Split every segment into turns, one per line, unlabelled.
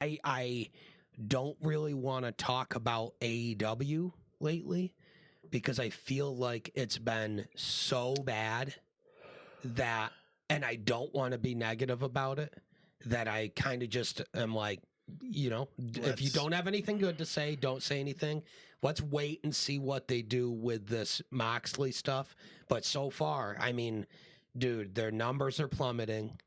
I don't really want to talk about AEW lately because I feel like it's been so bad that, and I don't want to be negative about it, that I kind of just am like, if you don't have anything good to say, don't say anything. Let's wait and see what they do with this Moxley stuff. But so far, I mean, dude, their numbers are plummeting.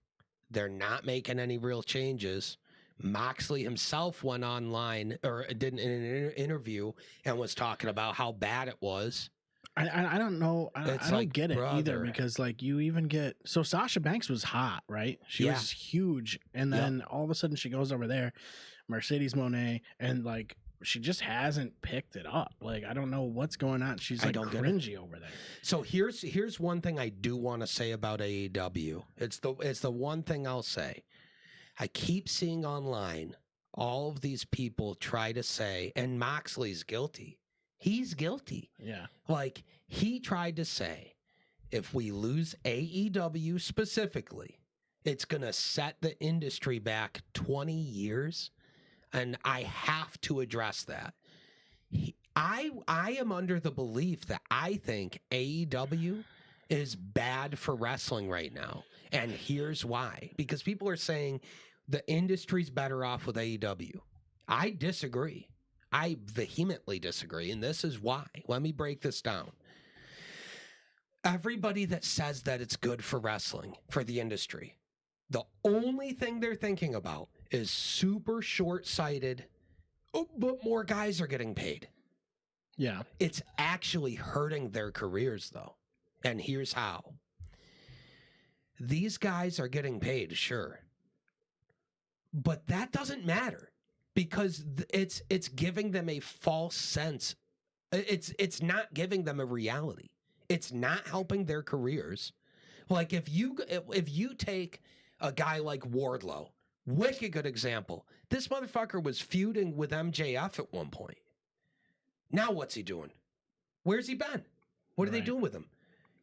They're not making any real changes. Moxley himself went online or did an interview and was talking about how bad it was.
I don't know. I don't get it either,
brother.
because like you even get, so Sasha Banks was hot, right? She was huge, and then all of a sudden she goes over there, Mercedes Moné, and like she just hasn't picked it up. Like I don't know what's going on. She's like cringy over there.
So here's one thing I do want to say about AEW. It's the one thing I'll say. I keep seeing online all of these people try to say, and Moxley's guilty. He's guilty.
Yeah.
Like, he tried to say, if we lose AEW specifically, it's going to set the industry back 20 years. And I have to address that. I am under the belief that I think AEW is bad for wrestling right now. And here's why. Because people are saying the industry's better off with AEW. I disagree. I vehemently disagree, and this is why. Let me break this down. Everybody that says that it's good for wrestling, for the industry, the only thing they're thinking about is super short-sighted, but more guys are getting paid.
Yeah.
It's actually hurting their careers, though. And here's how. These guys are getting paid, sure. But that doesn't matter. Because it's giving them a false sense. It's not giving them a reality. It's not helping their careers. Like if you take a guy like Wardlow, wicked good example. This motherfucker was feuding with MJF at one point. Now what's he doing? Where's he been? What are they doing with him?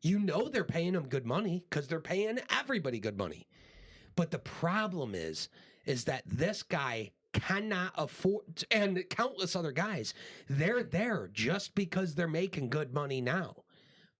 You know they're paying him good money because they're paying everybody good money. But the problem is that this guy cannot afford, and countless other guys, they're there just because they're making good money now.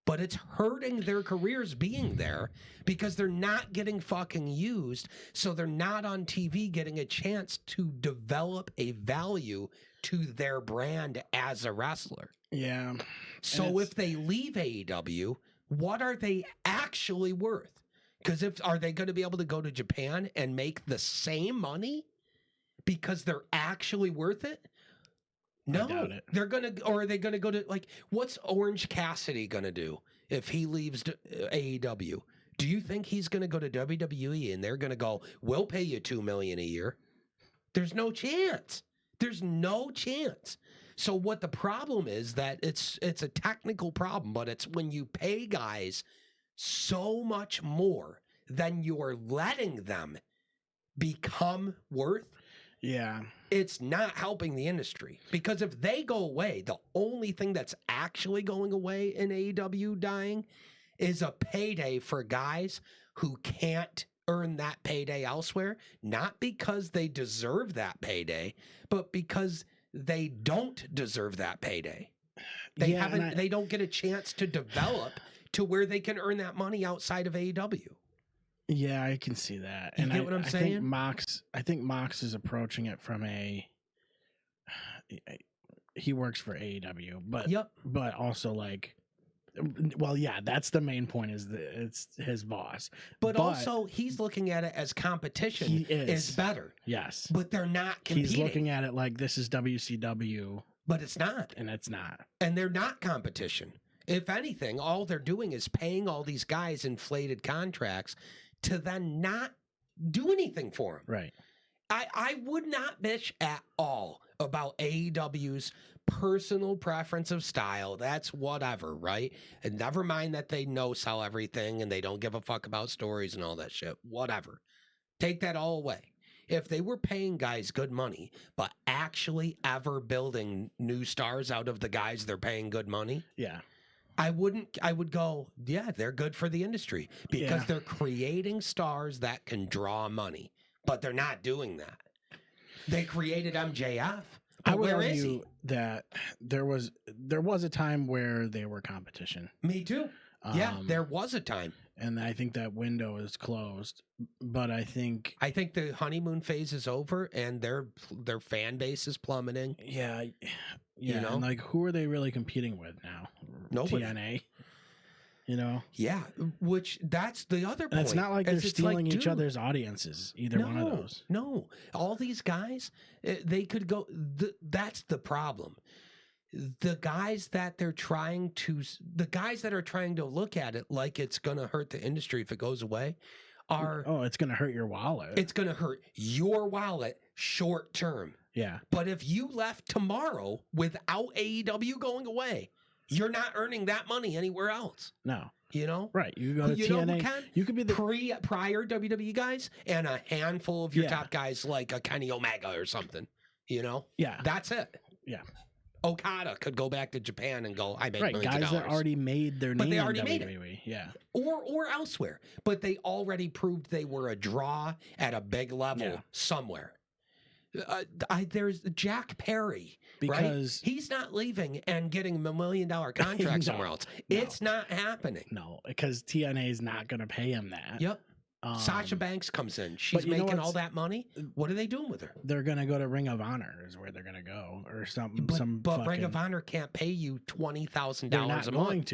But it's hurting their careers being there because they're not getting fucking used, so they're not on TV getting a chance to develop a value to their brand as a wrestler.
Yeah.
So if they leave AEW, what are they actually worth? Because are they going to be able to go to Japan and make the same money? Because they're actually worth it? No,
I doubt it.
They're gonna, or are they gonna go to, like, what's Orange Cassidy gonna do if he leaves AEW? Do you think he's gonna go to WWE and they're gonna go, we'll pay you $2 million a year? There's no chance. There's no chance. So what the problem is that it's a technical problem, but it's when you pay guys so much more than you're letting them become worth.
Yeah.
It's not helping the industry, because if they go away, the only thing that's actually going away in AEW dying is a payday for guys who can't earn that payday elsewhere, not because they deserve that payday, but because they don't deserve that payday. They don't get a chance to develop to where they can earn that money outside of AEW.
Yeah, I can see that.
You get what I'm saying?
I think Mox is approaching it from he works for AEW, but also like, well, yeah, that's the main point, is that it's his boss.
But also he's looking at it as competition is better.
Yes.
But they're not competing.
He's looking at it like this is WCW.
But it's not.
And it's not.
And they're not competition. If anything, all they're doing is paying all these guys inflated contracts to then not do anything for them.
Right.
I would not bitch at all about AEW's personal preference of style. That's whatever, right? And never mind that they sell everything and they don't give a fuck about stories and all that shit. Whatever. Take that all away. If they were paying guys good money, but actually ever building new stars out of the guys they're paying good money,
yeah,
I would go, yeah, they're good for the industry because they're creating stars that can draw money, but they're not doing that. They created MJF.
I
But
would
where is
argue
he?
that there was a time where they were competition.
Me too. Yeah, there was a time.
And I think that window is closed. But I think
the honeymoon phase is over, and their fan base is plummeting.
yeah,
You know?
and like who are they really competing with now?
Nobody.
TNA. You know?
Yeah, which that's the other point.
And it's not like they're
is it's
stealing
like,
each
dude,
other's audiences, either one of those.
No, all these guys, they could go. That's the problem. The guys that are trying to look at it like it's going to hurt the industry if it goes away are.
Oh, it's going to hurt your wallet.
It's going to hurt your wallet short term.
Yeah.
But if you left tomorrow without AEW going away, you're not earning that money anywhere else.
No.
You know?
Right. You go to TNA. You could be the
prior WWE guys and a handful of your top guys like a Kenny Omega or something. You know?
Yeah.
That's it.
Yeah.
Okada could go back to Japan and go, I make
right,
millions
guys
of dollars.
that already made their
But
name
they already
in
made
WWE. Yeah.
Or elsewhere. But they already proved they were a draw at a big level somewhere. There's Jack Perry,
because
right? He's not leaving and getting $1 million contract somewhere else. It's not happening.
No, because TNA is not going to pay him that.
Yep. Sasha Banks comes in. She's making all that money. What are they doing with her?
They're going to go to Ring of Honor is where they're going to go or something.
But Ring of Honor can't pay you $20,000 a month.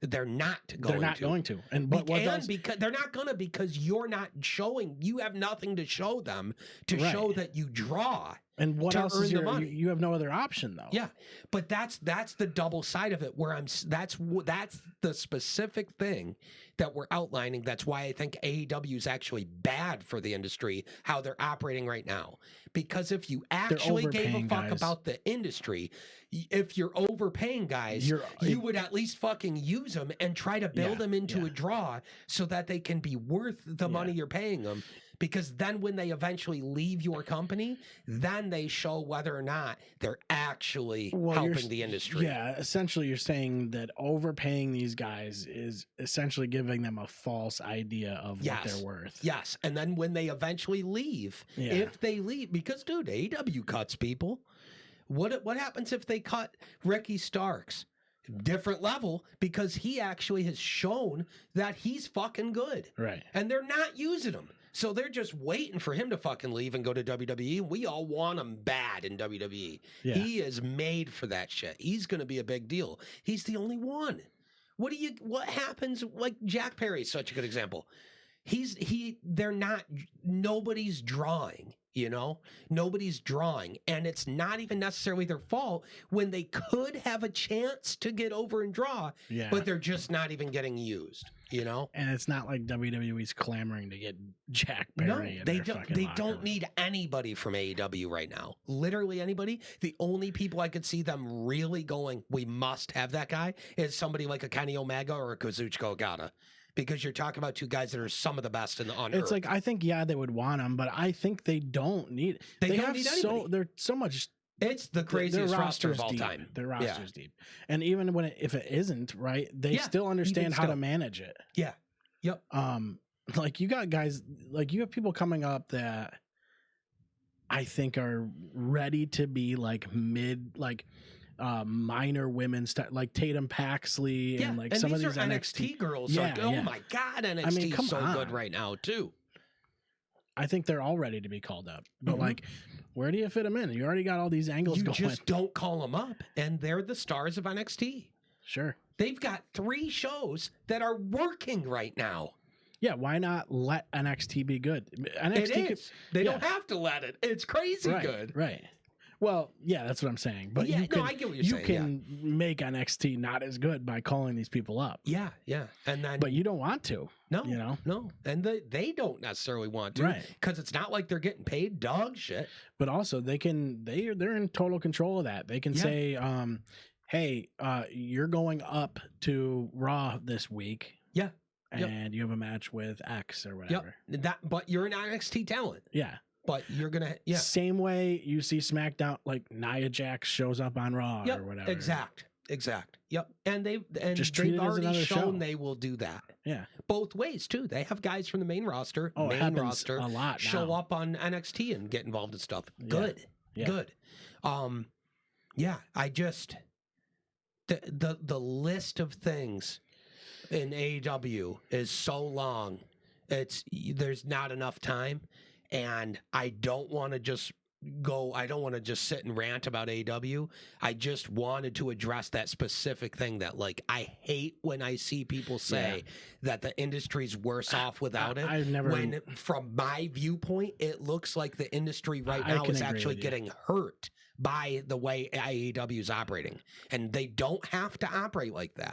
They're not going to.
They're not
going to. And
because they're not going to, because you're not showing. You have nothing to show them to show that you draw.
And what else is
the money.
You have no other option though.
Yeah, but that's the double side of it. Where that's the specific thing that we're outlining. That's why I think AEW is actually bad for the industry, how they're operating right now. Because if you actually gave a fuck about the industry, if you're overpaying guys, you would at least fucking use them and try to build them into a draw so that they can be worth the money you're paying them. Because then when they eventually leave your company, then they show whether or not they're actually helping the industry.
Yeah, essentially you're saying that overpaying these guys is essentially giving them a false idea of what they're worth.
Yes, and then when they eventually leave, if they leave, because dude, AEW cuts people. What happens if they cut Ricky Starks? Different level, because he actually has shown that he's fucking good.
Right.
And they're not using him. So they're just waiting for him to fucking leave and go to WWE. We all want him bad in WWE.
Yeah.
He is made for that shit. He's going to be a big deal. He's the only one. What happens? Like Jack Perry's such a good example. Nobody's drawing. You know, nobody's drawing, and it's not even necessarily their fault when they could have a chance to get over and draw, but they're just not even getting used, you know?
And it's not like WWE's clamoring to get Jack Perry.
No, they don't need anybody from AEW right now. Literally anybody. The only people I could see them really going, we must have that guy, is somebody like a Kenny Omega or a Kazuchika Okada. Because you're talking about two guys that are some of the best on
Earth.
It's
like, I think, they would want them, but I think they don't need. They don't need anybody. They're so much.
It's the craziest roster of all time.
Their roster's deep, and even if it isn't right, they still understand how to manage it.
Yeah. Yep.
Like you got guys, like you have people coming up that I think are ready to be like minor women like Tatum Paxley and like some of these
NXT girls. Yeah, oh my God, NXT is so good right now too.
I think they're all ready to be called up, but like, where do you fit them in? You already got all these angles going.
You just don't call them up, and they're the stars of NXT.
Sure,
they've got 3 shows that are working right now.
Yeah, why not let NXT be good? NXT
they don't have to let it. It's crazy good.
Right. Well, yeah, that's what I'm saying. But I get what you're saying. You can make NXT not as good by calling these people up.
Yeah, and then,
but you don't want to.
No,
you know,
no, and they don't necessarily want to,
right?
Because it's not like they're getting paid dog shit.
But also, they're in total control of that. They can say, "Hey, you're going up to Raw this week."
Yeah.
And you have a match with X or whatever.
Yep. But you're an NXT talent.
Yeah.
But you're gonna
same way you see SmackDown, like Nia Jax shows up on Raw or whatever.
exact. Yep. And they've
treat it as
already
another
shown
show.
they will do that.
Yeah.
Both ways too. They have guys from the main roster,
Oh, it happens a lot
show
now.
up on NXT and get involved in stuff.
Yeah.
Good.
Yeah.
Good. Yeah, I just the list of things in AEW is so long. There's not enough time, and I don't want to just sit and rant about AEW. I just wanted to address that specific thing that, like, I hate when I see people say that the industry's worse off without it.
I've never.
When, from my viewpoint, it looks like the industry right now is actually getting hurt by the way AEW is operating, and they don't have to operate like that.